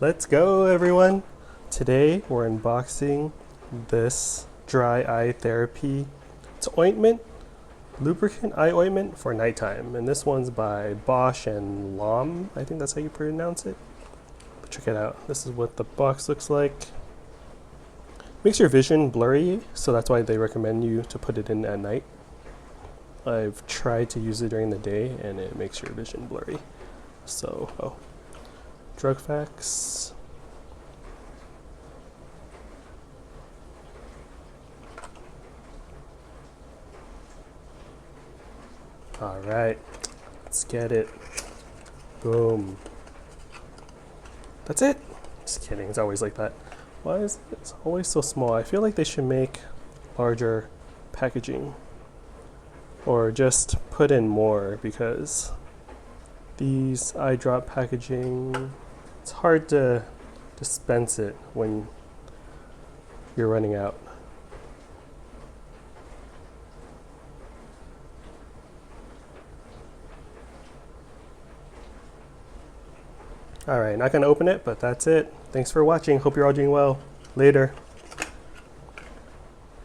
Let's go, everyone. Today we're unboxing this dry eye therapy. It's ointment, lubricant eye ointment for nighttime. And this one's by Bausch and Lomb. I think that's how you pronounce it. But check it out. This is what the box looks like. Makes your vision blurry, so that's why they recommend you to put it in at night. I've tried to use it during the day and it makes your vision blurry. So, drug facts. All right, let's get it. Boom. That's it. Just kidding, it's always like that. Why is it always so small? I feel like they should make larger packaging or just put in more, because these eye drop packaging, it's hard to dispense it when you're running out. All right, not gonna open it, but that's it. Thanks for watching. Hope you're all doing well. Later.